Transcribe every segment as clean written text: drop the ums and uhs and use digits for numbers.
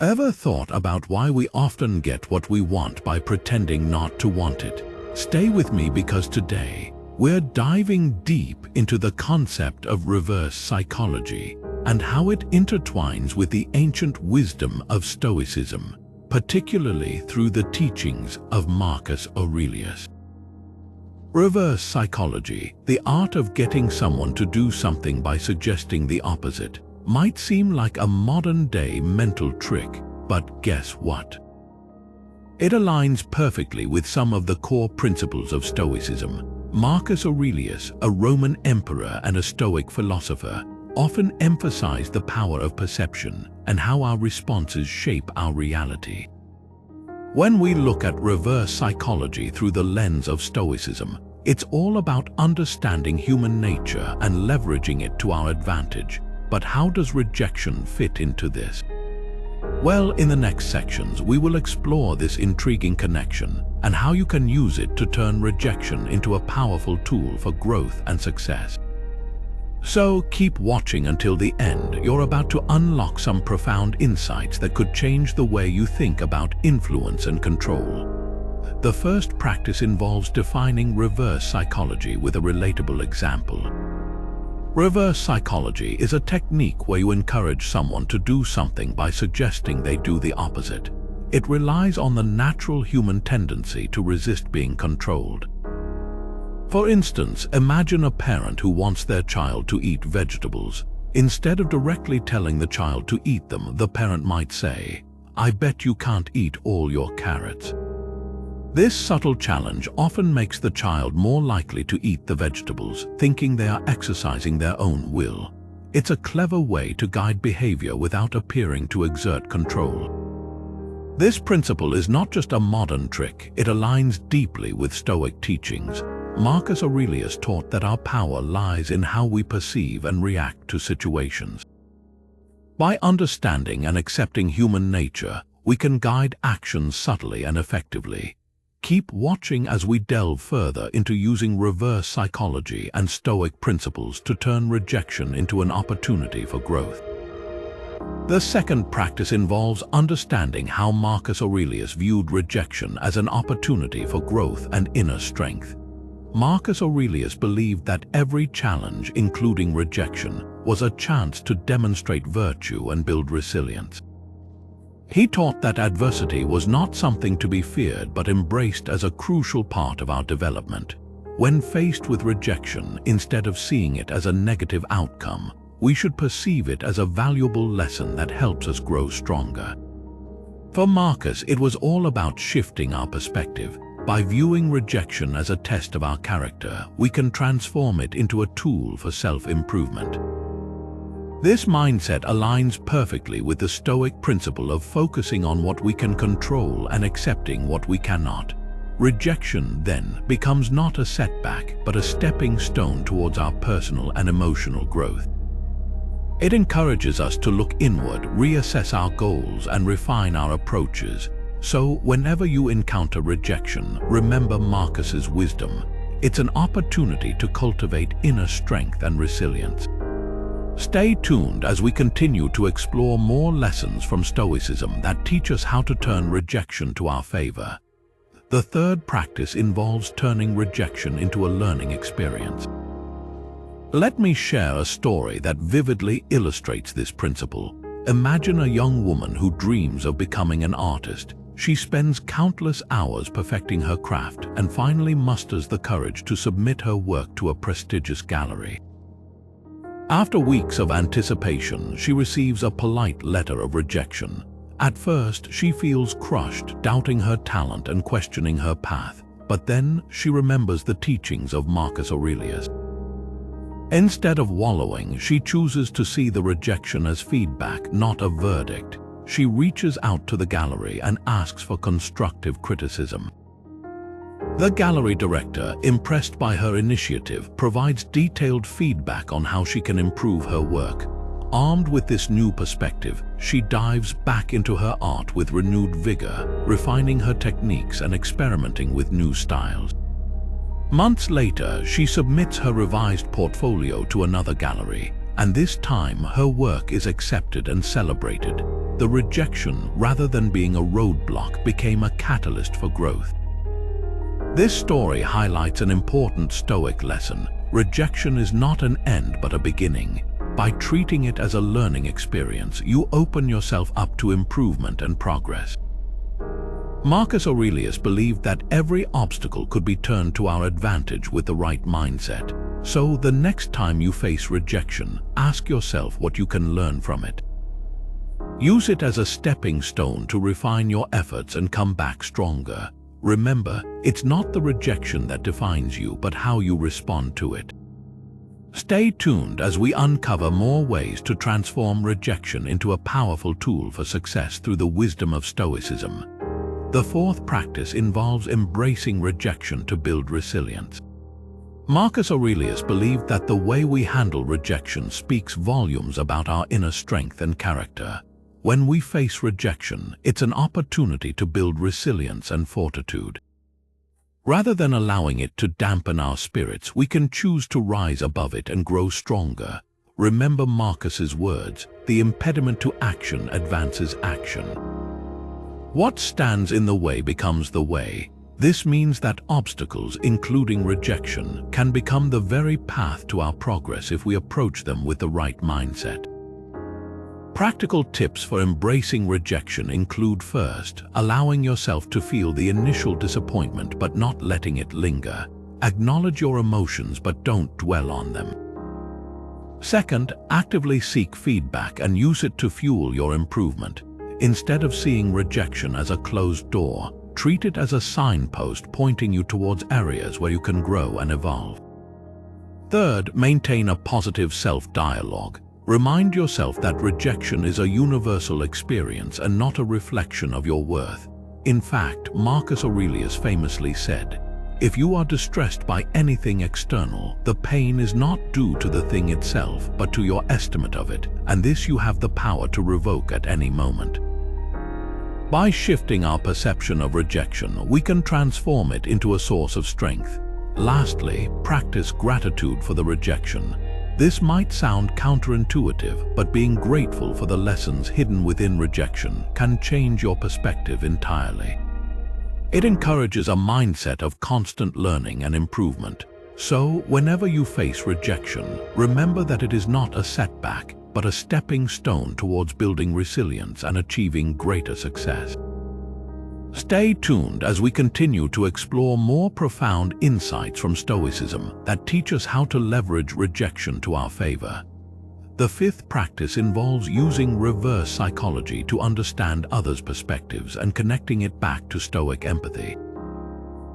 Ever thought about why we often get what we want by pretending not to want it? Stay with me because today we're diving deep into the concept of reverse psychology and how it intertwines with the ancient wisdom of Stoicism, particularly through the teachings of Marcus Aurelius. Reverse psychology, the art of getting someone to do something by suggesting the opposite, might seem like a modern-day mental trick, but guess what? It aligns perfectly with some of the core principles of Stoicism. Marcus Aurelius, a Roman emperor and a Stoic philosopher, often emphasized the power of perception and how our responses shape our reality. When we look at reverse psychology through the lens of Stoicism, it's all about understanding human nature and leveraging it to our advantage. But how does rejection fit into this? Well, in the next sections, we will explore this intriguing connection and how you can use it to turn rejection into a powerful tool for growth and success. So keep watching until the end. You're about to unlock some profound insights that could change the way you think about influence and control. The first practice involves defining reverse psychology with a relatable example. Reverse psychology is a technique where you encourage someone to do something by suggesting they do the opposite. It relies on the natural human tendency to resist being controlled. For instance, imagine a parent who wants their child to eat vegetables. Instead of directly telling the child to eat them, the parent might say, "I bet you can't eat all your carrots." This subtle challenge often makes the child more likely to eat the vegetables, thinking they are exercising their own will. It's a clever way to guide behavior without appearing to exert control. This principle is not just a modern trick, it aligns deeply with Stoic teachings. Marcus Aurelius taught that our power lies in how we perceive and react to situations. By understanding and accepting human nature, we can guide actions subtly and effectively. Keep watching as we delve further into using reverse psychology and Stoic principles to turn rejection into an opportunity for growth. The second practice involves understanding how Marcus Aurelius viewed rejection as an opportunity for growth and inner strength. Marcus Aurelius believed that every challenge, including rejection, was a chance to demonstrate virtue and build resilience. He taught that adversity was not something to be feared but embraced as a crucial part of our development. When faced with rejection, instead of seeing it as a negative outcome, we should perceive it as a valuable lesson that helps us grow stronger. For Marcus, it was all about shifting our perspective. By viewing rejection as a test of our character, we can transform it into a tool for self-improvement. This mindset aligns perfectly with the Stoic principle of focusing on what we can control and accepting what we cannot. Rejection, then, becomes not a setback, but a stepping stone towards our personal and emotional growth. It encourages us to look inward, reassess our goals, and refine our approaches. So, whenever you encounter rejection, remember Marcus's wisdom. It's an opportunity to cultivate inner strength and resilience. Stay tuned as we continue to explore more lessons from Stoicism that teach us how to turn rejection to our favor. The third practice involves turning rejection into a learning experience. Let me share a story that vividly illustrates this principle. Imagine a young woman who dreams of becoming an artist. She spends countless hours perfecting her craft and finally musters the courage to submit her work to a prestigious gallery. After weeks of anticipation, she receives a polite letter of rejection. At first, she feels crushed, doubting her talent and questioning her path. But then, she remembers the teachings of Marcus Aurelius. Instead of wallowing, she chooses to see the rejection as feedback, not a verdict. She reaches out to the gallery and asks for constructive criticism. The gallery director, impressed by her initiative, provides detailed feedback on how she can improve her work. Armed with this new perspective, she dives back into her art with renewed vigor, refining her techniques and experimenting with new styles. Months later, she submits her revised portfolio to another gallery, and this time her work is accepted and celebrated. the rejection, rather than being a roadblock, became a catalyst for growth. This story highlights an important Stoic lesson. Rejection is not an end but a beginning. By treating it as a learning experience, you open yourself up to improvement and progress. Marcus Aurelius believed that every obstacle could be turned to our advantage with the right mindset. So, the next time you face rejection, ask yourself what you can learn from it. Use it as a stepping stone to refine your efforts and come back stronger. Remember, it's not the rejection that defines you, but how you respond to it. Stay tuned as we uncover more ways to transform rejection into a powerful tool for success through the wisdom of Stoicism. The fourth practice involves embracing rejection to build resilience. Marcus Aurelius believed that the way we handle rejection speaks volumes about our inner strength and character. When we face rejection, it's an opportunity to build resilience and fortitude. Rather than allowing it to dampen our spirits, we can choose to rise above it and grow stronger. Remember Marcus's words, "The impediment to action advances action." What stands in the way becomes the way. This means that obstacles, including rejection, can become the very path to our progress if we approach them with the right mindset. Practical tips for embracing rejection include: first, allowing yourself to feel the initial disappointment but not letting it linger. Acknowledge your emotions but don't dwell on them. Second, actively seek feedback and use it to fuel your improvement. Instead of seeing rejection as a closed door, treat it as a signpost pointing you towards areas where you can grow and evolve. Third, maintain a positive self-dialogue. Remind yourself that rejection is a universal experience and not a reflection of your worth. In fact, Marcus Aurelius famously said, "If you are distressed by anything external, the pain is not due to the thing itself, but to your estimate of it, and this you have the power to revoke at any moment." By shifting our perception of rejection, we can transform it into a source of strength. Lastly, practice gratitude for the rejection. This might sound counterintuitive, but being grateful for the lessons hidden within rejection can change your perspective entirely. It encourages a mindset of constant learning and improvement. So, whenever you face rejection, remember that it is not a setback, but a stepping stone towards building resilience and achieving greater success. Stay tuned as we continue to explore more profound insights from Stoicism that teach us how to leverage rejection to our favor. The fifth practice involves using reverse psychology to understand others' perspectives and connecting it back to Stoic empathy.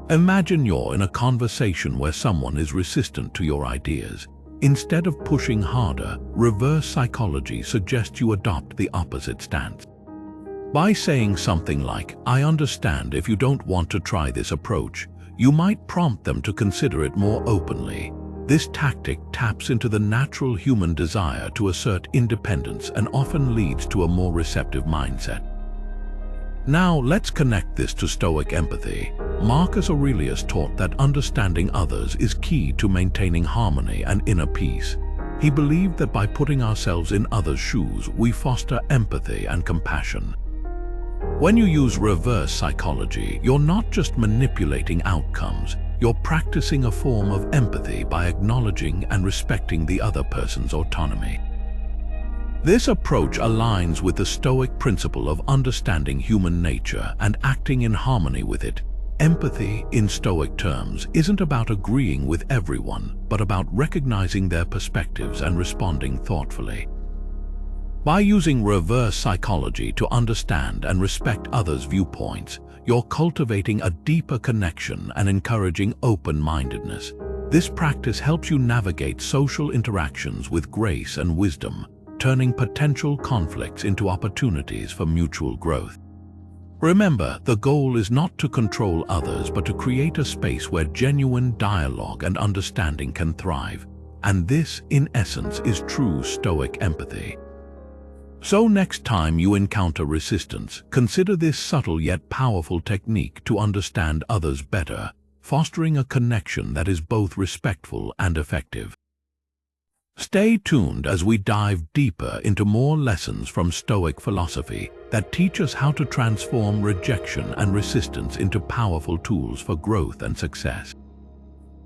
Imagine you're in a conversation where someone is resistant to your ideas. Instead of pushing harder, reverse psychology suggests you adopt the opposite stance. By saying something like, "I understand if you don't want to try this approach," you might prompt them to consider it more openly. This tactic taps into the natural human desire to assert independence and often leads to a more receptive mindset. Now, let's connect this to Stoic empathy. Marcus Aurelius taught that understanding others is key to maintaining harmony and inner peace. He believed that by putting ourselves in others' shoes, we foster empathy and compassion. When you use reverse psychology, you're not just manipulating outcomes, you're practicing a form of empathy by acknowledging and respecting the other person's autonomy. This approach aligns with the Stoic principle of understanding human nature and acting in harmony with it. Empathy, in Stoic terms, isn't about agreeing with everyone, but about recognizing their perspectives and responding thoughtfully. By using reverse psychology to understand and respect others' viewpoints, you're cultivating a deeper connection and encouraging open-mindedness. This practice helps you navigate social interactions with grace and wisdom, turning potential conflicts into opportunities for mutual growth. Remember, the goal is not to control others, but to create a space where genuine dialogue and understanding can thrive. And this, in essence, is true Stoic empathy. So next time you encounter resistance, consider this subtle yet powerful technique to understand others better, fostering a connection that is both respectful and effective. Stay tuned as we dive deeper into more lessons from Stoic philosophy that teach us how to transform rejection and resistance into powerful tools for growth and success.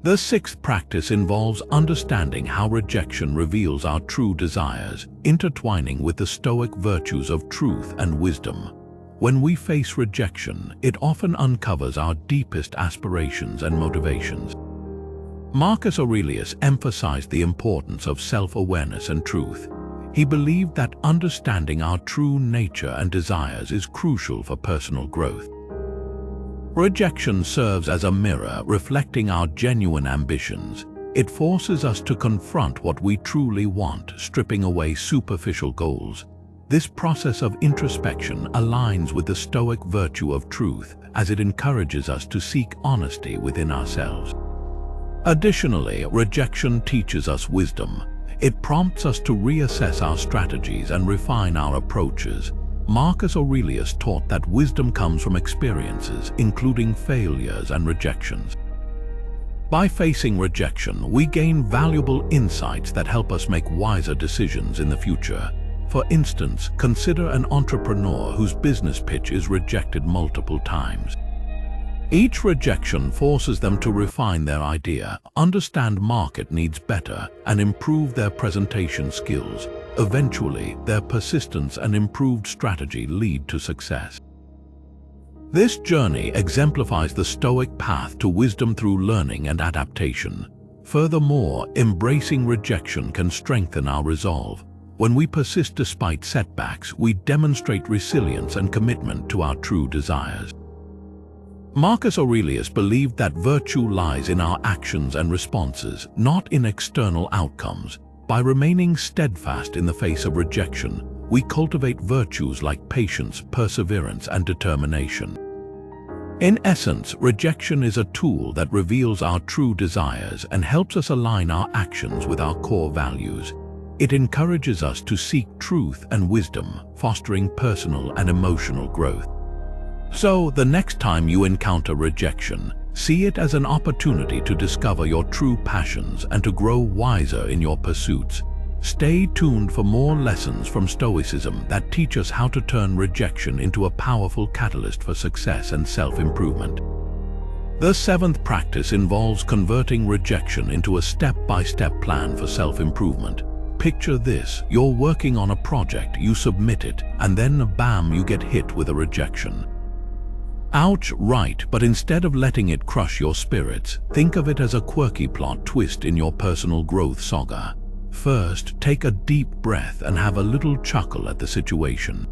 The sixth practice involves understanding how rejection reveals our true desires, intertwining with the Stoic virtues of truth and wisdom. When we face rejection, it often uncovers our deepest aspirations and motivations. Marcus Aurelius emphasized the importance of self-awareness and truth. He believed that understanding our true nature and desires is crucial for personal growth. Rejection serves as a mirror reflecting our genuine ambitions. It forces us to confront what we truly want, stripping away superficial goals. This process of introspection aligns with the Stoic virtue of truth, as it encourages us to seek honesty within ourselves. Additionally, rejection teaches us wisdom. It prompts us to reassess our strategies and refine our approaches. Marcus Aurelius taught that wisdom comes from experiences, including failures and rejections. By facing rejection, we gain valuable insights that help us make wiser decisions in the future. For instance, consider an entrepreneur whose business pitch is rejected multiple times. Each rejection forces them to refine their idea, understand market needs better, and improve their presentation skills. Eventually, their persistence and improved strategy lead to success. This journey exemplifies the Stoic path to wisdom through learning and adaptation. Furthermore, embracing rejection can strengthen our resolve. When we persist despite setbacks, we demonstrate resilience and commitment to our true desires. Marcus Aurelius believed that virtue lies in our actions and responses, not in external outcomes. By remaining steadfast in the face of rejection, we cultivate virtues like patience, perseverance, and determination. In essence, rejection is a tool that reveals our true desires and helps us align our actions with our core values. It encourages us to seek truth and wisdom, fostering personal and emotional growth. So, the next time you encounter rejection, see it as an opportunity to discover your true passions and to grow wiser in your pursuits. Stay tuned for more lessons from Stoicism that teach us how to turn rejection into a powerful catalyst for success and self-improvement. The seventh practice involves converting rejection into a step-by-step plan for self-improvement. Picture this: you're working on a project, you submit it, and then bam, you get hit with a rejection. Ouch, right, but instead of letting it crush your spirits, think of it as a quirky plot twist in your personal growth saga. First, take a deep breath and have a little chuckle at the situation.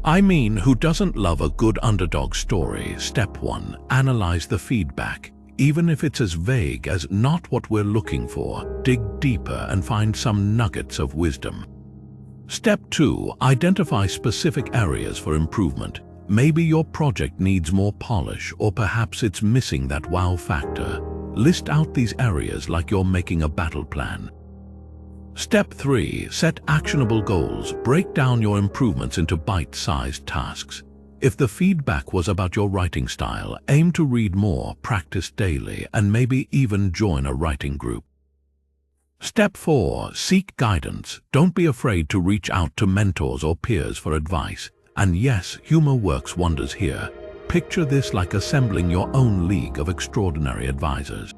I mean, who doesn't love a good underdog story? Step 1. Analyze the feedback. Even if it's as vague as "not what we're looking for," dig deeper and find some nuggets of wisdom. Step 2. Identify specific areas for improvement. Maybe your project needs more polish, or perhaps it's missing that wow factor. List out these areas like you're making a battle plan. Step 3. Set actionable goals. Break down your improvements into bite-sized tasks. If the feedback was about your writing style, aim to read more, practice daily, and maybe even join a writing group. Step 4. Seek guidance. Don't be afraid to reach out to mentors or peers for advice. And yes, humor works wonders here. Picture this like assembling your own league of extraordinary advisors.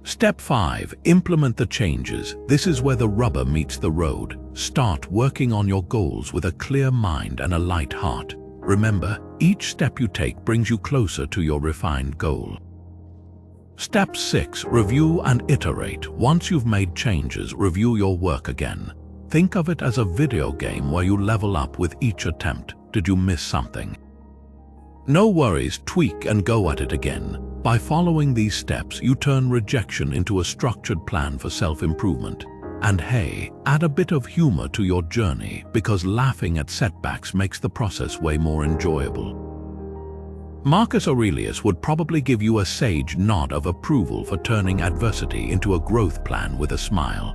Step 5. Implement the changes. This is where the rubber meets the road. Start working on your goals with a clear mind and a light heart. Remember, each step you take brings you closer to your refined goal. Step 6. Review and iterate. Once you've made changes, review your work again. Think of it as a video game where you level up with each attempt. Did you miss something? No worries, tweak and go at it again. By following these steps, you turn rejection into a structured plan for self-improvement. And hey, add a bit of humor to your journey, because laughing at setbacks makes the process way more enjoyable. Marcus Aurelius would probably give you a sage nod of approval for turning adversity into a growth plan with a smile.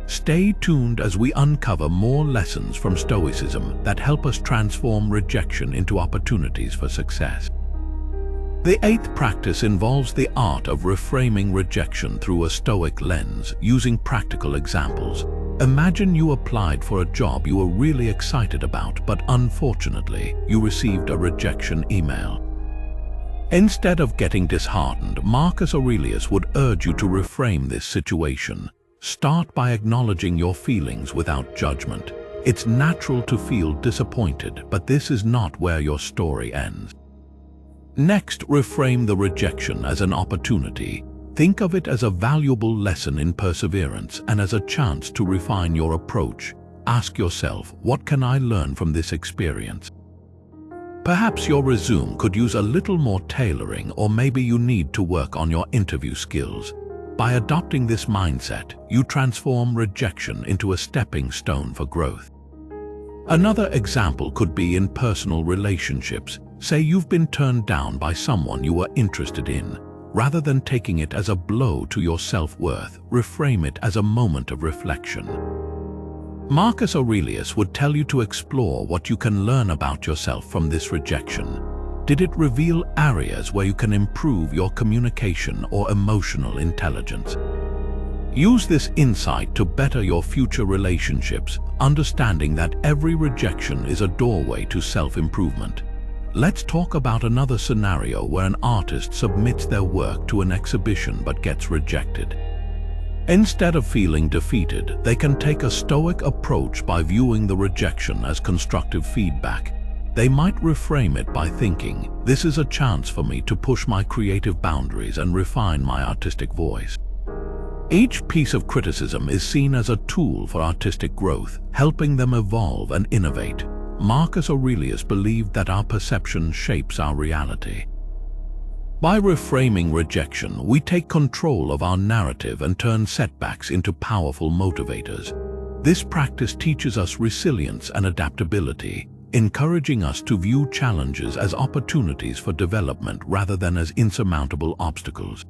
Stay tuned as we uncover more lessons from Stoicism that help us transform rejection into opportunities for success. The eighth practice involves the art of reframing rejection through a Stoic lens, using practical examples. Imagine you applied for a job you were really excited about, but unfortunately, you received a rejection email. Instead of getting disheartened, Marcus Aurelius would urge you to reframe this situation. Start by acknowledging your feelings without judgment. It's natural to feel disappointed, but this is not where your story ends. Next, reframe the rejection as an opportunity. Think of it as a valuable lesson in perseverance and as a chance to refine your approach. Ask yourself, what can I learn from this experience? Perhaps your resume could use a little more tailoring, or maybe you need to work on your interview skills. By adopting this mindset, you transform rejection into a stepping stone for growth. Another example could be in personal relationships. Say you've been turned down by someone you were interested in. Rather than taking it as a blow to your self-worth, reframe it as a moment of reflection. Marcus Aurelius would tell you to explore what you can learn about yourself from this rejection. Did it reveal areas where you can improve your communication or emotional intelligence? Use this insight to better your future relationships, understanding that every rejection is a doorway to self-improvement. Let's talk about another scenario where an artist submits their work to an exhibition but gets rejected. Instead of feeling defeated, they can take a Stoic approach by viewing the rejection as constructive feedback. They might reframe it by thinking, "This is a chance for me to push my creative boundaries and refine my artistic voice." Each piece of criticism is seen as a tool for artistic growth, helping them evolve and innovate. Marcus Aurelius believed that our perception shapes our reality. By reframing rejection, we take control of our narrative and turn setbacks into powerful motivators. This practice teaches us resilience and adaptability, encouraging us to view challenges as opportunities for development rather than as insurmountable obstacles.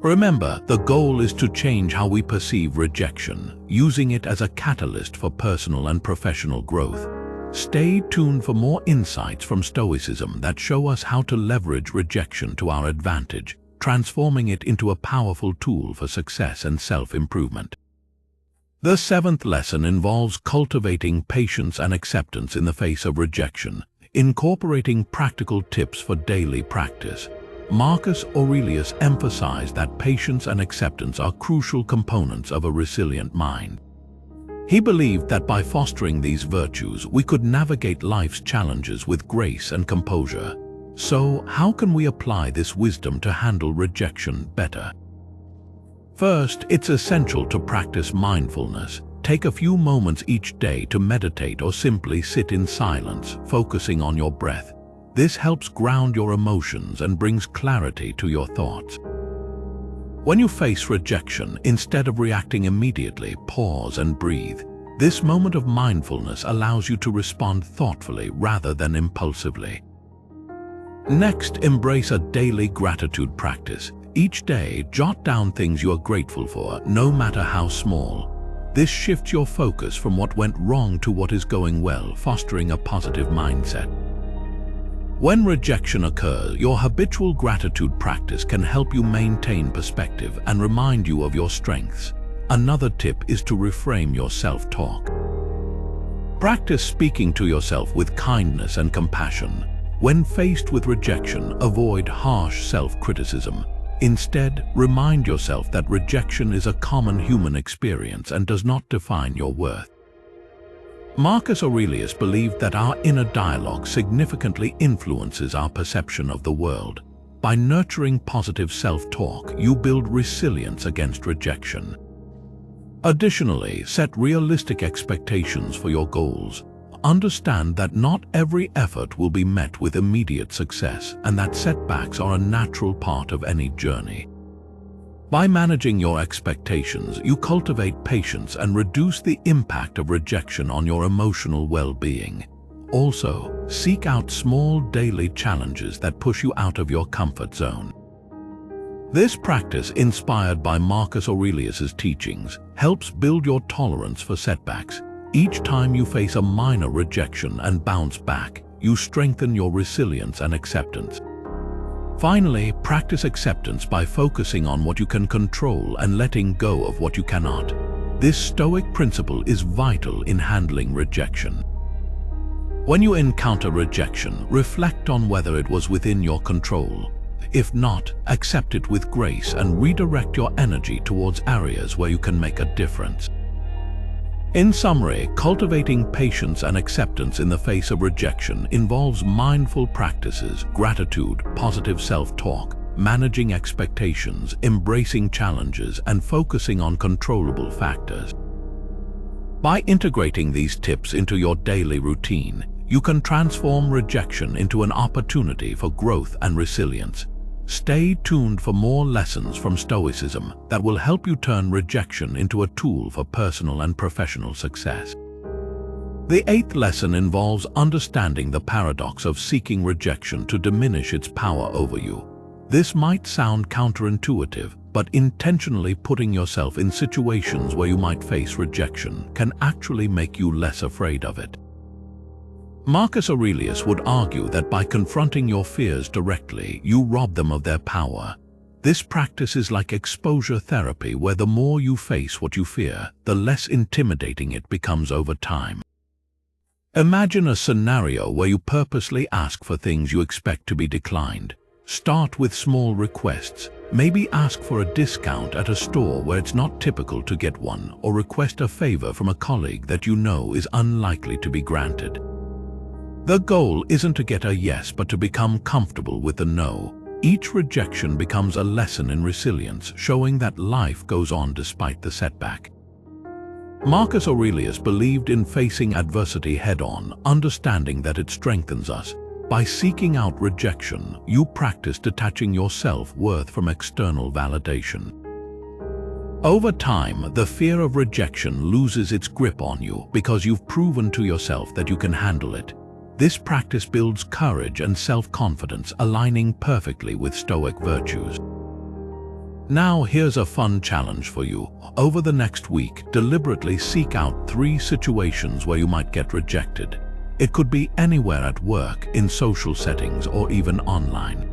Remember, the goal is to change how we perceive rejection, using it as a catalyst for personal and professional growth. Stay tuned for more insights from Stoicism that show us how to leverage rejection to our advantage, transforming it into a powerful tool for success and self-improvement. The seventh lesson involves cultivating patience and acceptance in the face of rejection, incorporating practical tips for daily practice. Marcus Aurelius emphasized that patience and acceptance are crucial components of a resilient mind. He believed that by fostering these virtues, we could navigate life's challenges with grace and composure. So, how can we apply this wisdom to handle rejection better? First, it's essential to practice mindfulness. Take a few moments each day to meditate or simply sit in silence, focusing on your breath. This helps ground your emotions and brings clarity to your thoughts. When you face rejection, instead of reacting immediately, pause and breathe. This moment of mindfulness allows you to respond thoughtfully rather than impulsively. Next, embrace a daily gratitude practice. Each day, jot down things you are grateful for, no matter how small. This shifts your focus from what went wrong to what is going well, fostering a positive mindset. When rejection occurs, your habitual gratitude practice can help you maintain perspective and remind you of your strengths. Another tip is to reframe your self-talk. Practice speaking to yourself with kindness and compassion. When faced with rejection, avoid harsh self-criticism. Instead, remind yourself that rejection is a common human experience and does not define your worth. Marcus Aurelius believed that our inner dialogue significantly influences our perception of the world. By nurturing positive self-talk, you build resilience against rejection. Additionally, set realistic expectations for your goals. Understand that not every effort will be met with immediate success, and that setbacks are a natural part of any journey. By managing your expectations, you cultivate patience and reduce the impact of rejection on your emotional well-being. Also, seek out small daily challenges that push you out of your comfort zone. This practice, inspired by Marcus Aurelius's teachings, helps build your tolerance for setbacks. Each time you face a minor rejection and bounce back, you strengthen your resilience and acceptance. Finally, practice acceptance by focusing on what you can control and letting go of what you cannot. This Stoic principle is vital in handling rejection. When you encounter rejection, reflect on whether it was within your control. If not, accept it with grace and redirect your energy towards areas where you can make a difference. In summary, cultivating patience and acceptance in the face of rejection involves mindful practices, gratitude, positive self-talk, managing expectations, embracing challenges, and focusing on controllable factors. By integrating these tips into your daily routine, you can transform rejection into an opportunity for growth and resilience. Stay tuned for more lessons from Stoicism that will help you turn rejection into a tool for personal and professional success. The 8th lesson involves understanding the paradox of seeking rejection to diminish its power over you. This might sound counterintuitive, but intentionally putting yourself in situations where you might face rejection can actually make you less afraid of it. Marcus Aurelius would argue that by confronting your fears directly, you rob them of their power. This practice is like exposure therapy, where the more you face what you fear, the less intimidating it becomes over time. Imagine a scenario where you purposely ask for things you expect to be declined. Start with small requests. Maybe ask for a discount at a store where it's not typical to get one, or request a favor from a colleague that you know is unlikely to be granted. The goal isn't to get a yes, but to become comfortable with the no. Each rejection becomes a lesson in resilience, showing that life goes on despite the setback. Marcus Aurelius believed in facing adversity head-on, understanding that it strengthens us. By seeking out rejection, you practice detaching your self-worth from external validation. Over time, the fear of rejection loses its grip on you because you've proven to yourself that you can handle it. This practice builds courage and self-confidence, aligning perfectly with Stoic virtues. Now here's a fun challenge for you. Over the next week, deliberately seek out 3 situations where you might get rejected. It could be anywhere at work, in social settings, or even online.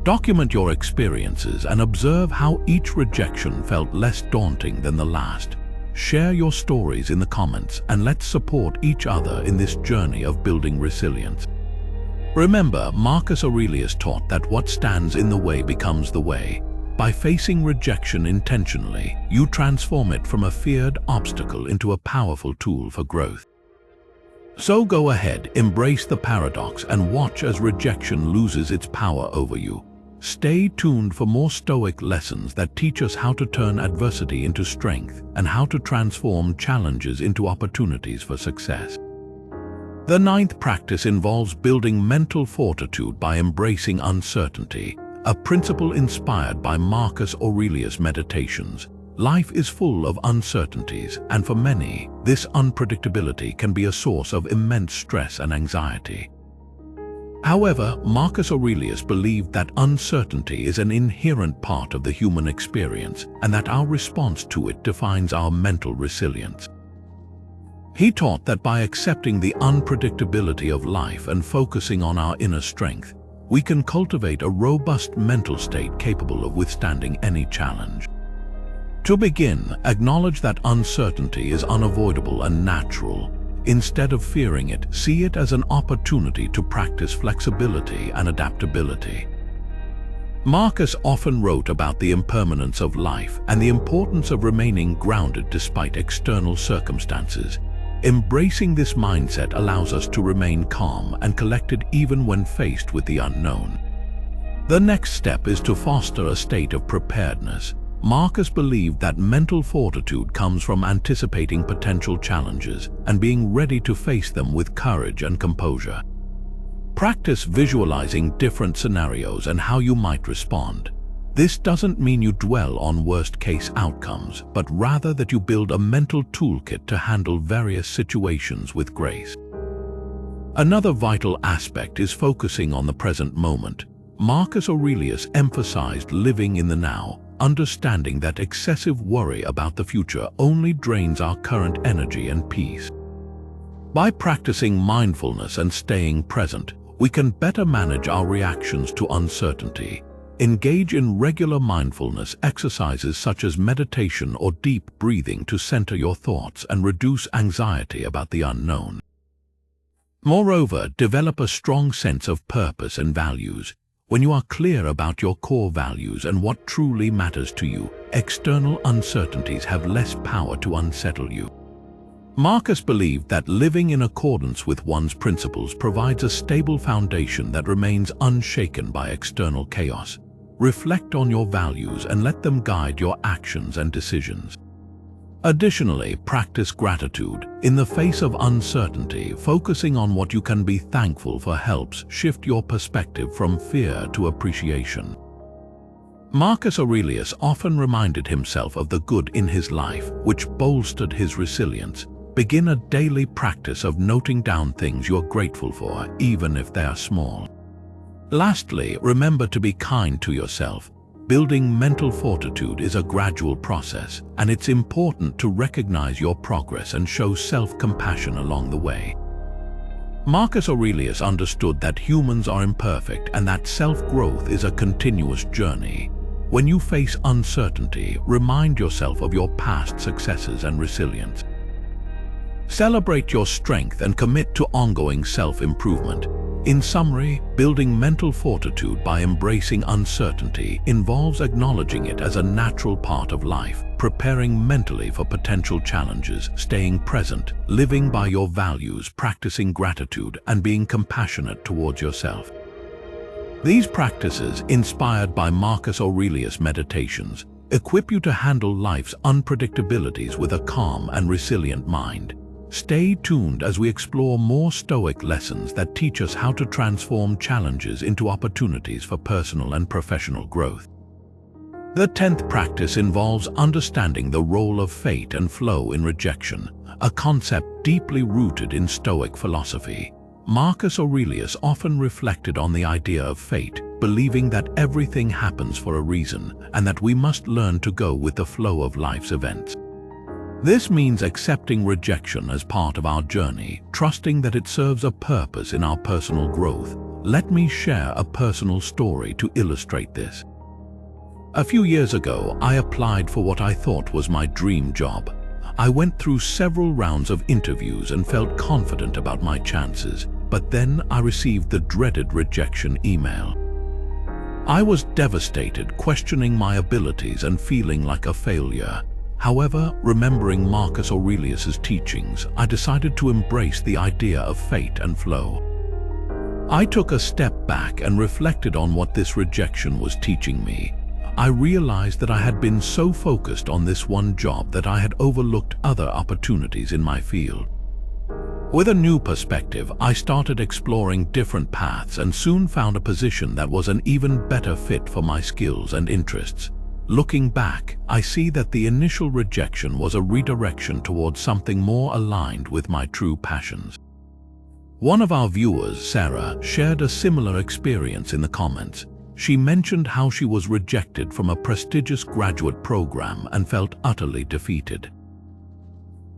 Document your experiences and observe how each rejection felt less daunting than the last. Share your stories in the comments, and let's support each other in this journey of building resilience. Remember, Marcus Aurelius taught that what stands in the way becomes the way. By facing rejection intentionally, you transform it from a feared obstacle into a powerful tool for growth. So go ahead, embrace the paradox, and watch as rejection loses its power over you. Stay tuned for more Stoic lessons that teach us how to turn adversity into strength and how to transform challenges into opportunities for success. The 9th practice involves building mental fortitude by embracing uncertainty, a principle inspired by Marcus Aurelius' meditations. Life is full of uncertainties, and for many, this unpredictability can be a source of immense stress and anxiety. However, Marcus Aurelius believed that uncertainty is an inherent part of the human experience and that our response to it defines our mental resilience. He taught that by accepting the unpredictability of life and focusing on our inner strength, we can cultivate a robust mental state capable of withstanding any challenge. To begin, acknowledge that uncertainty is unavoidable and natural. Instead of fearing it, see it as an opportunity to practice flexibility and adaptability. Marcus often wrote about the impermanence of life and the importance of remaining grounded despite external circumstances. Embracing this mindset allows us to remain calm and collected even when faced with the unknown. The next step is to foster a state of preparedness. Marcus believed that mental fortitude comes from anticipating potential challenges and being ready to face them with courage and composure. Practice visualizing different scenarios and how you might respond. This doesn't mean you dwell on worst-case outcomes, but rather that you build a mental toolkit to handle various situations with grace. Another vital aspect is focusing on the present moment. Marcus Aurelius emphasized living in the now, understanding that excessive worry about the future only drains our current energy and peace. By practicing mindfulness and staying present, we can better manage our reactions to uncertainty. Engage in regular mindfulness exercises such as meditation or deep breathing to center your thoughts and reduce anxiety about the unknown. Moreover, develop a strong sense of purpose and values. When you are clear about your core values and what truly matters to you, external uncertainties have less power to unsettle you. Marcus believed that living in accordance with one's principles provides a stable foundation that remains unshaken by external chaos. Reflect on your values and let them guide your actions and decisions. Additionally, practice gratitude. In the face of uncertainty, focusing on what you can be thankful for helps shift your perspective from fear to appreciation. Marcus Aurelius often reminded himself of the good in his life, which bolstered his resilience. Begin a daily practice of noting down things you're grateful for, even if they are small. Lastly, remember to be kind to yourself. Building mental fortitude is a gradual process, and it's important to recognize your progress and show self-compassion along the way. Marcus Aurelius understood that humans are imperfect and that self-growth is a continuous journey. When you face uncertainty, remind yourself of your past successes and resilience. Celebrate your strength and commit to ongoing self-improvement. In summary, building mental fortitude by embracing uncertainty involves acknowledging it as a natural part of life, preparing mentally for potential challenges, staying present, living by your values, practicing gratitude, and being compassionate towards yourself. These practices, inspired by Marcus Aurelius' meditations, equip you to handle life's unpredictabilities with a calm and resilient mind. Stay tuned as we explore more Stoic lessons that teach us how to transform challenges into opportunities for personal and professional growth. The 10th practice involves understanding the role of fate and flow in rejection, a concept deeply rooted in Stoic philosophy. Marcus Aurelius often reflected on the idea of fate, believing that everything happens for a reason and that we must learn to go with the flow of life's events. This means accepting rejection as part of our journey, trusting that it serves a purpose in our personal growth. Let me share a personal story to illustrate this. A few years ago, I applied for what I thought was my dream job. I went through several rounds of interviews and felt confident about my chances, but then I received the dreaded rejection email. I was devastated, questioning my abilities and feeling like a failure. However, remembering Marcus Aurelius' teachings, I decided to embrace the idea of fate and flow. I took a step back and reflected on what this rejection was teaching me. I realized that I had been so focused on this one job that I had overlooked other opportunities in my field. With a new perspective, I started exploring different paths and soon found a position that was an even better fit for my skills and interests. Looking back, I see that the initial rejection was a redirection towards something more aligned with my true passions. One of our viewers, Sarah, shared a similar experience in the comments. She mentioned how she was rejected from a prestigious graduate program and felt utterly defeated.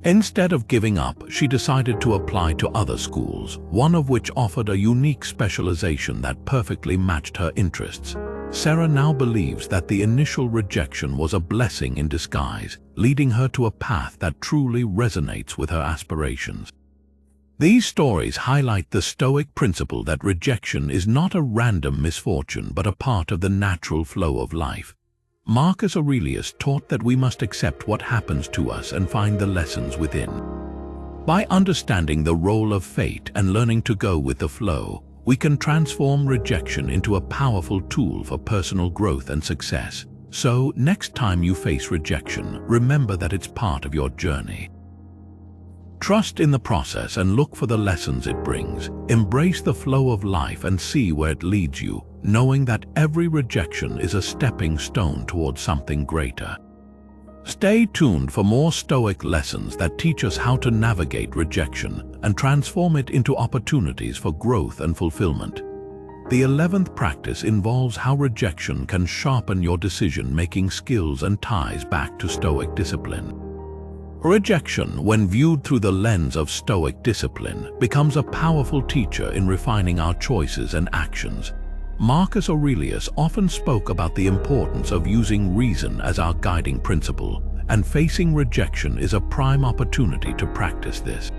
Instead of giving up, she decided to apply to other schools, one of which offered a unique specialization that perfectly matched her interests. Sarah now believes that the initial rejection was a blessing in disguise, leading her to a path that truly resonates with her aspirations. These stories highlight the Stoic principle that rejection is not a random misfortune but a part of the natural flow of life. Marcus Aurelius taught that we must accept what happens to us and find the lessons within. By understanding the role of fate and learning to go with the flow, we can transform rejection into a powerful tool for personal growth and success. So, next time you face rejection, remember that it's part of your journey. Trust in the process and look for the lessons it brings. Embrace the flow of life and see where it leads you, knowing that every rejection is a stepping stone towards something greater. Stay tuned for more Stoic lessons that teach us how to navigate rejection and transform it into opportunities for growth and fulfillment. The 11th practice involves how rejection can sharpen your decision-making skills and ties back to Stoic discipline. Rejection, when viewed through the lens of Stoic discipline, becomes a powerful teacher in refining our choices and actions. Marcus Aurelius often spoke about the importance of using reason as our guiding principle, and facing rejection is a prime opportunity to practice this.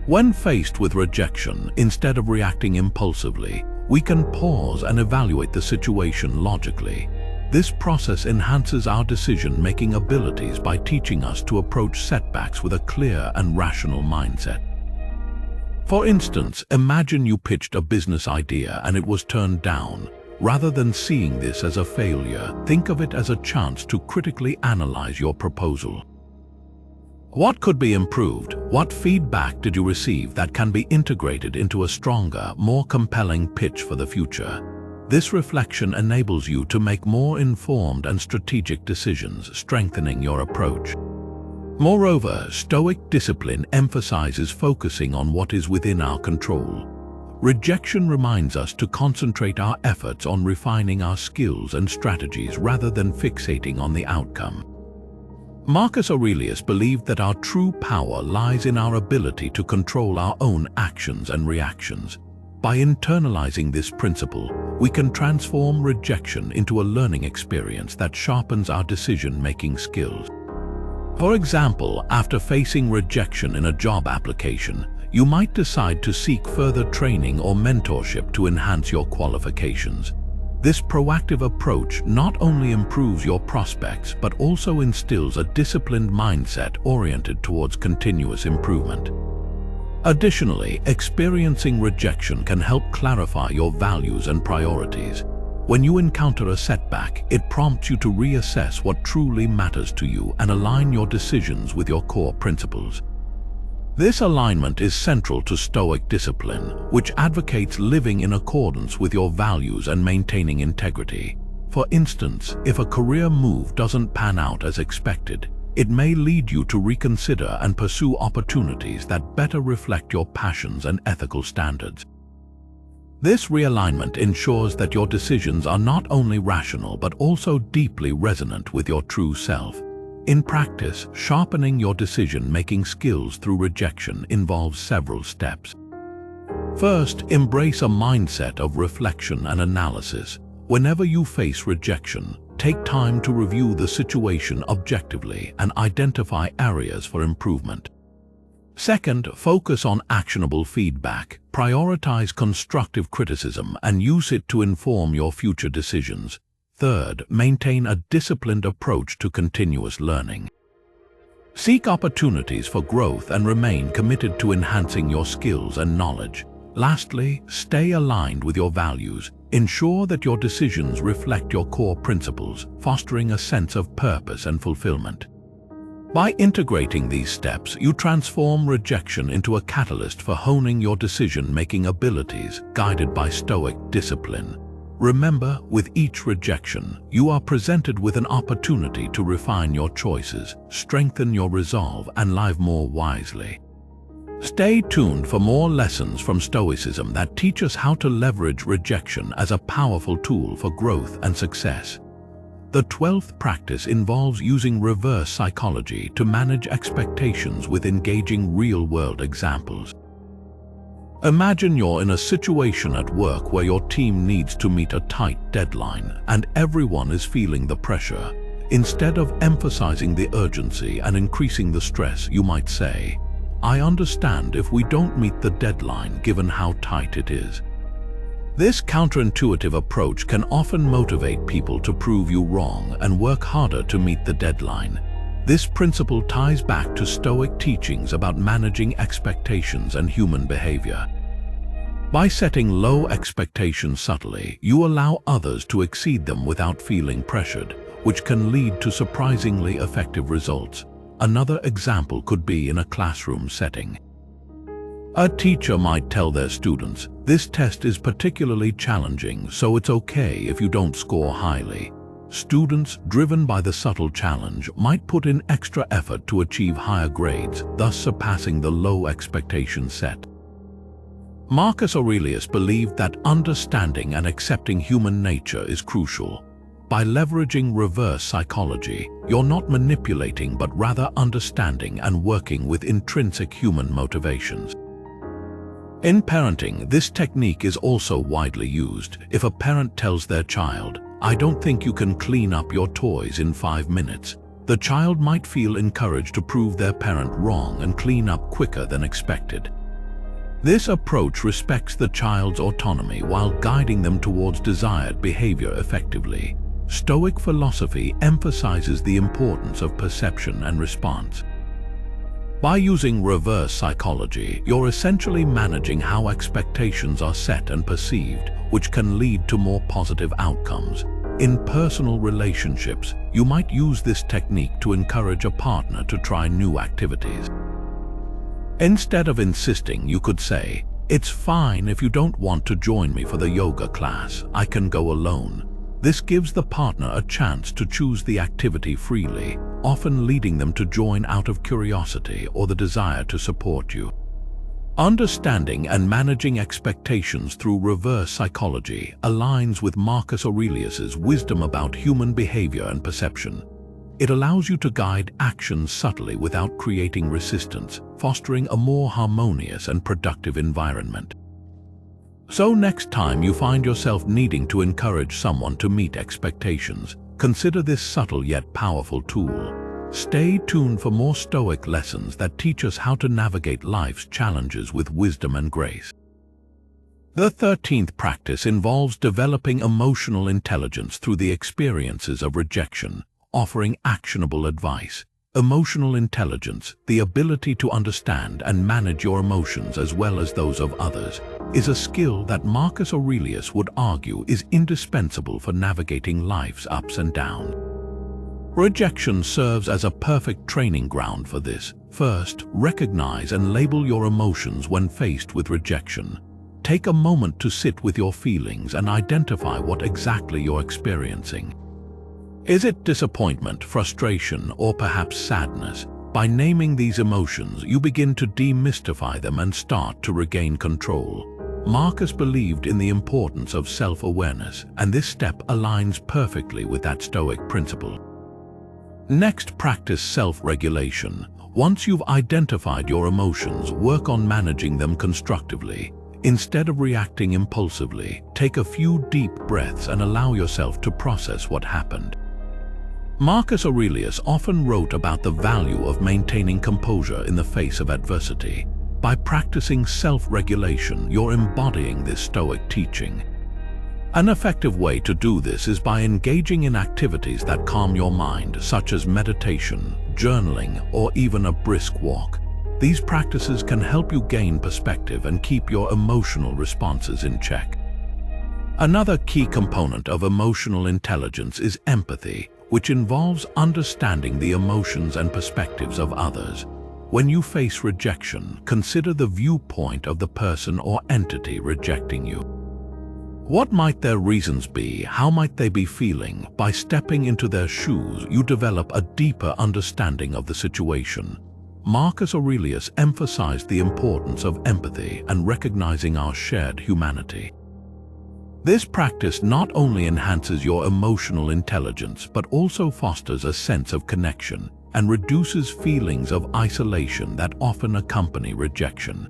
When faced with rejection, instead of reacting impulsively, we can pause and evaluate the situation logically. This process enhances our decision-making abilities by teaching us to approach setbacks with a clear and rational mindset. For instance, imagine you pitched a business idea and it was turned down. Rather than seeing this as a failure, think of it as a chance to critically analyze your proposal. What could be improved? What feedback did you receive that can be integrated into a stronger, more compelling pitch for the future? This reflection enables you to make more informed and strategic decisions, strengthening your approach. Moreover, Stoic discipline emphasizes focusing on what is within our control. Rejection reminds us to concentrate our efforts on refining our skills and strategies rather than fixating on the outcome. Marcus Aurelius believed that our true power lies in our ability to control our own actions and reactions. By internalizing this principle, we can transform rejection into a learning experience that sharpens our decision-making skills. For example, after facing rejection in a job application, you might decide to seek further training or mentorship to enhance your qualifications. This proactive approach not only improves your prospects but also instills a disciplined mindset oriented towards continuous improvement. Additionally, experiencing rejection can help clarify your values and priorities. When you encounter a setback, it prompts you to reassess what truly matters to you and align your decisions with your core principles. This alignment is central to Stoic discipline, which advocates living in accordance with your values and maintaining integrity. For instance, if a career move doesn't pan out as expected, it may lead you to reconsider and pursue opportunities that better reflect your passions and ethical standards. This realignment ensures that your decisions are not only rational but also deeply resonant with your true self. In practice, sharpening your decision-making skills through rejection involves several steps. First, embrace a mindset of reflection and analysis. Whenever you face rejection, take time to review the situation objectively and identify areas for improvement. Second, focus on actionable feedback. Prioritize constructive criticism and use it to inform your future decisions. Third, maintain a disciplined approach to continuous learning. Seek opportunities for growth and remain committed to enhancing your skills and knowledge. Lastly, stay aligned with your values. Ensure that your decisions reflect your core principles, fostering a sense of purpose and fulfillment. By integrating these steps, you transform rejection into a catalyst for honing your decision-making abilities, guided by Stoic discipline. Remember, with each rejection, you are presented with an opportunity to refine your choices, strengthen your resolve, and live more wisely. Stay tuned for more lessons from Stoicism that teach us how to leverage rejection as a powerful tool for growth and success. The 12th practice involves using reverse psychology to manage expectations with engaging real-world examples. Imagine you're in a situation at work where your team needs to meet a tight deadline and everyone is feeling the pressure. Instead of emphasizing the urgency and increasing the stress, you might say, "I understand if we don't meet the deadline given how tight it is." This counterintuitive approach can often motivate people to prove you wrong and work harder to meet the deadline. This principle ties back to Stoic teachings about managing expectations and human behavior. By setting low expectations subtly, you allow others to exceed them without feeling pressured, which can lead to surprisingly effective results. Another example could be in a classroom setting. A teacher might tell their students, "This test is particularly challenging, so it's okay if you don't score highly." Students, driven by the subtle challenge, might put in extra effort to achieve higher grades, thus surpassing the low expectations set. Marcus Aurelius believed that understanding and accepting human nature is crucial. By leveraging reverse psychology, you're not manipulating but rather understanding and working with intrinsic human motivations. In parenting, this technique is also widely used. If a parent tells their child, "I don't think you can clean up your toys in 5 minutes," the child might feel encouraged to prove their parent wrong and clean up quicker than expected. This approach respects the child's autonomy while guiding them towards desired behavior effectively. Stoic philosophy emphasizes the importance of perception and response. By using reverse psychology, you're essentially managing how expectations are set and perceived, which can lead to more positive outcomes. In personal relationships, you might use this technique to encourage a partner to try new activities. Instead of insisting, you could say, "It's fine if you don't want to join me for the yoga class, I can go alone." This gives the partner a chance to choose the activity freely, often leading them to join out of curiosity or the desire to support you. Understanding and managing expectations through reverse psychology aligns with Marcus Aurelius's wisdom about human behavior and perception. It allows you to guide actions subtly without creating resistance, fostering a more harmonious and productive environment. So next time you find yourself needing to encourage someone to meet expectations, consider this subtle yet powerful tool. Stay tuned for more Stoic lessons that teach us how to navigate life's challenges with wisdom and grace. The 13th practice involves developing emotional intelligence through the experiences of rejection, offering actionable advice. Emotional intelligence, the ability to understand and manage your emotions as well as those of others, is a skill that Marcus Aurelius would argue is indispensable for navigating life's ups and downs. Rejection serves as a perfect training ground for this. First, recognize and label your emotions when faced with rejection. Take a moment to sit with your feelings and identify what exactly you're experiencing. Is it disappointment, frustration, or perhaps sadness? By naming these emotions, you begin to demystify them and start to regain control. Marcus believed in the importance of self-awareness, and this step aligns perfectly with that Stoic principle. Next, practice self-regulation. Once you've identified your emotions, work on managing them constructively. Instead of reacting impulsively, take a few deep breaths and allow yourself to process what happened. Marcus Aurelius often wrote about the value of maintaining composure in the face of adversity. By practicing self-regulation, you're embodying this Stoic teaching. An effective way to do this is by engaging in activities that calm your mind, such as meditation, journaling, or even a brisk walk. These practices can help you gain perspective and keep your emotional responses in check. Another key component of emotional intelligence is empathy, which involves understanding the emotions and perspectives of others. When you face rejection, consider the viewpoint of the person or entity rejecting you. What might their reasons be? How might they be feeling? By stepping into their shoes, you develop a deeper understanding of the situation. Marcus Aurelius emphasized the importance of empathy and recognizing our shared humanity. This practice not only enhances your emotional intelligence, but also fosters a sense of connection and reduces feelings of isolation that often accompany rejection.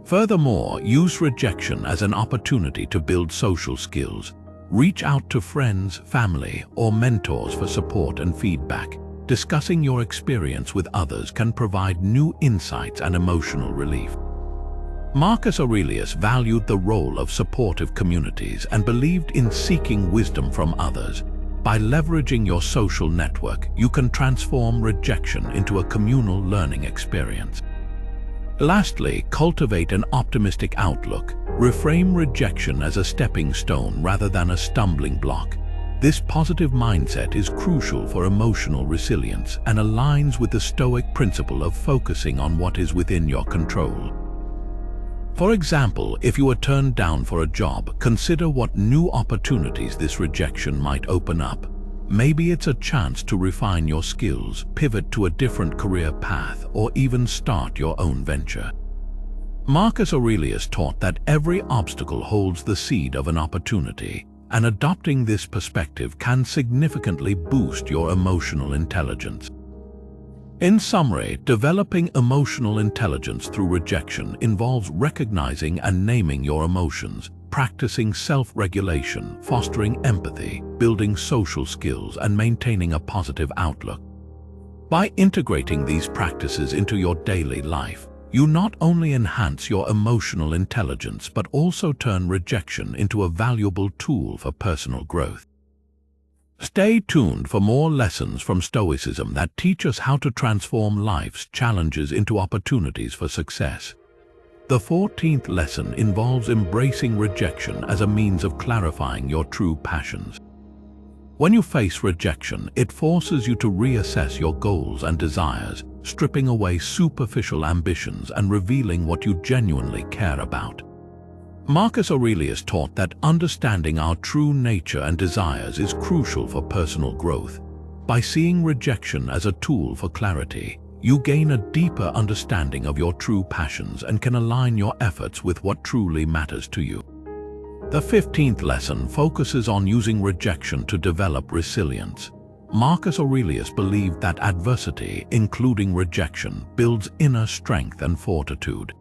Furthermore, use rejection as an opportunity to build social skills. Reach out to friends, family, or mentors for support and feedback. Discussing your experience with others can provide new insights and emotional relief. Marcus Aurelius valued the role of supportive communities and believed in seeking wisdom from others. By leveraging your social network, you can transform rejection into a communal learning experience. Lastly, cultivate an optimistic outlook. Reframe rejection as a stepping stone rather than a stumbling block. This positive mindset is crucial for emotional resilience and aligns with the Stoic principle of focusing on what is within your control. For example, if you are turned down for a job, consider what new opportunities this rejection might open up. Maybe it's a chance to refine your skills, pivot to a different career path, or even start your own venture. Marcus Aurelius taught that every obstacle holds the seed of an opportunity. and adopting this perspective can significantly boost your emotional intelligence. In summary, developing emotional intelligence through rejection involves recognizing and naming your emotions, practicing self-regulation, fostering empathy, building social skills, and maintaining a positive outlook. By integrating these practices into your daily life, you not only enhance your emotional intelligence but also turn rejection into a valuable tool for personal growth. Stay tuned for more lessons from Stoicism that teach us how to transform life's challenges into opportunities for success. The 14th lesson involves embracing rejection as a means of clarifying your true passions. When you face rejection, it forces you to reassess your goals and desires, stripping away superficial ambitions and revealing what you genuinely care about. Marcus Aurelius taught that understanding our true nature and desires is crucial for personal growth. By seeing rejection as a tool for clarity, you gain a deeper understanding of your true passions and can align your efforts with what truly matters to you. The 15th lesson focuses on using rejection to develop resilience. Marcus Aurelius believed that adversity, including rejection, builds inner strength and fortitude.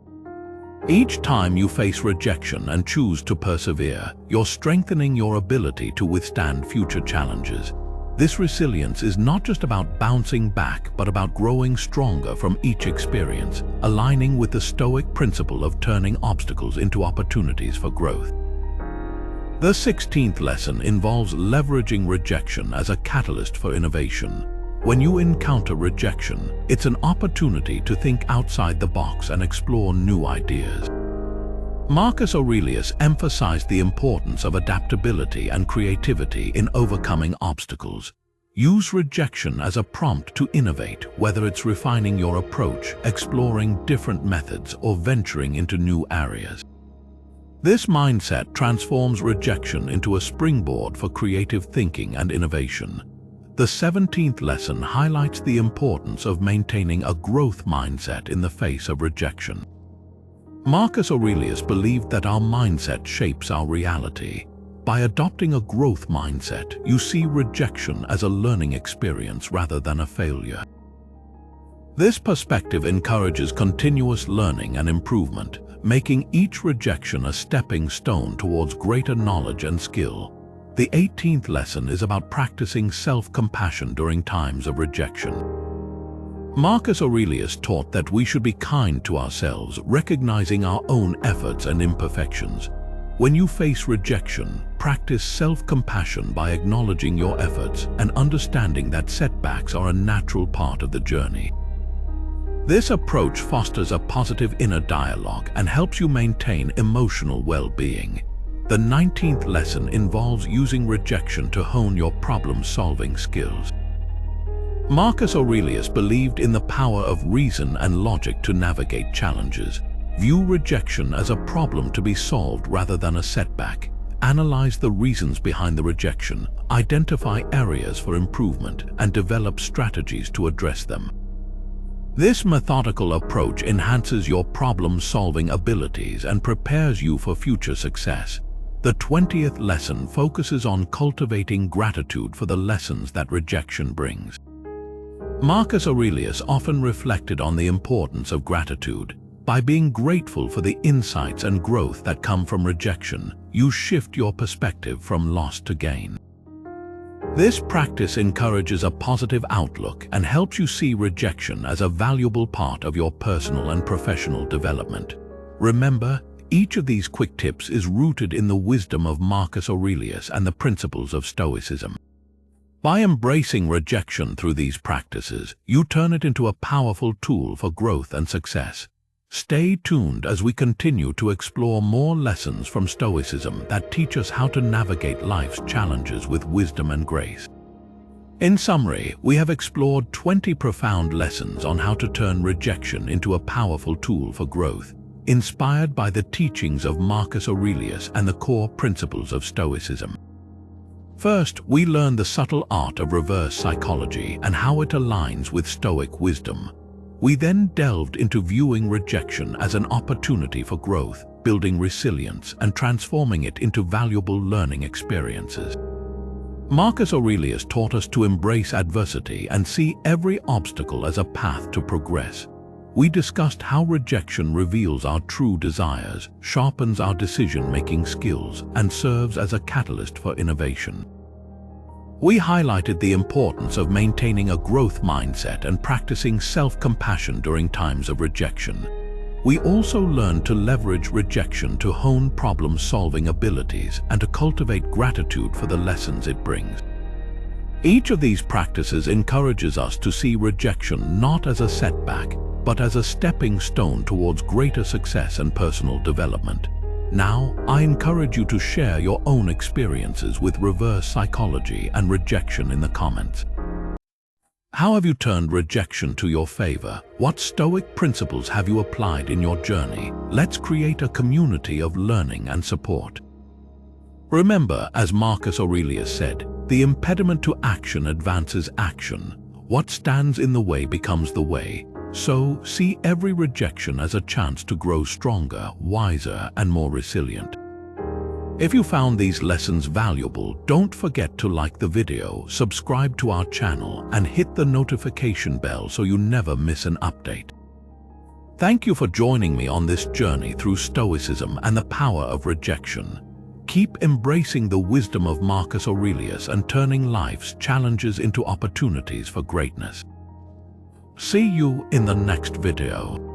Each time you face rejection and choose to persevere, you're strengthening your ability to withstand future challenges. This resilience is not just about bouncing back, but about growing stronger from each experience, aligning with the Stoic principle of turning obstacles into opportunities for growth. The 16th lesson involves leveraging rejection as a catalyst for innovation. When you encounter rejection, it's an opportunity to think outside the box and explore new ideas. Marcus Aurelius emphasized the importance of adaptability and creativity in overcoming obstacles. Use rejection as a prompt to innovate, whether it's refining your approach, exploring different methods, or venturing into new areas. This mindset transforms rejection into a springboard for creative thinking and innovation. The 17th lesson highlights the importance of maintaining a growth mindset in the face of rejection. Marcus Aurelius believed that our mindset shapes our reality. By adopting a growth mindset, you see rejection as a learning experience rather than a failure. This perspective encourages continuous learning and improvement, making each rejection a stepping stone towards greater knowledge and skill. The 18th lesson is about practicing self-compassion during times of rejection. Marcus Aurelius taught that we should be kind to ourselves, recognizing our own efforts and imperfections. When you face rejection, practice self-compassion by acknowledging your efforts and understanding that setbacks are a natural part of the journey. This approach fosters a positive inner dialogue and helps you maintain emotional well-being. The 19th lesson involves using rejection to hone your problem-solving skills. Marcus Aurelius believed in the power of reason and logic to navigate challenges. View rejection as a problem to be solved rather than a setback. Analyze the reasons behind the rejection, identify areas for improvement, and develop strategies to address them. This methodical approach enhances your problem-solving abilities and prepares you for future success. The 20th lesson focuses on cultivating gratitude for the lessons that rejection brings. Marcus Aurelius often reflected on the importance of gratitude. By being grateful for the insights and growth that come from rejection, you shift your perspective from loss to gain. This practice encourages a positive outlook and helps you see rejection as a valuable part of your personal and professional development. Remember, each of these quick tips is rooted in the wisdom of Marcus Aurelius and the principles of Stoicism. By embracing rejection through these practices, you turn it into a powerful tool for growth and success. Stay tuned as we continue to explore more lessons from Stoicism that teach us how to navigate life's challenges with wisdom and grace. In summary, we have explored 20 profound lessons on how to turn rejection into a powerful tool for growth, inspired by the teachings of Marcus Aurelius and the core principles of Stoicism. First, we learned the subtle art of reverse psychology and how it aligns with Stoic wisdom. We then delved into viewing rejection as an opportunity for growth, building resilience and transforming it into valuable learning experiences. Marcus Aurelius taught us to embrace adversity and see every obstacle as a path to progress. We discussed how rejection reveals our true desires, sharpens our decision-making skills, and serves as a catalyst for innovation. We highlighted the importance of maintaining a growth mindset and practicing self-compassion during times of rejection. We also learned to leverage rejection to hone problem-solving abilities and to cultivate gratitude for the lessons it brings. Each of these practices encourages us to see rejection not as a setback, but as a stepping stone towards greater success and personal development. Now, I encourage you to share your own experiences with reverse psychology and rejection in the comments. How have you turned rejection to your favor? What Stoic principles have you applied in your journey? Let's create a community of learning and support. Remember, as Marcus Aurelius said, the impediment to action advances action. What stands in the way becomes the way. So, see every rejection as a chance to grow stronger, wiser, and more resilient. If you found these lessons valuable, don't forget to like the video, subscribe to our channel, and hit the notification bell so you never miss an update. Thank you for joining me on this journey through Stoicism and the power of rejection. Keep embracing the wisdom of Marcus Aurelius and turning life's challenges into opportunities for greatness. See you in the next video.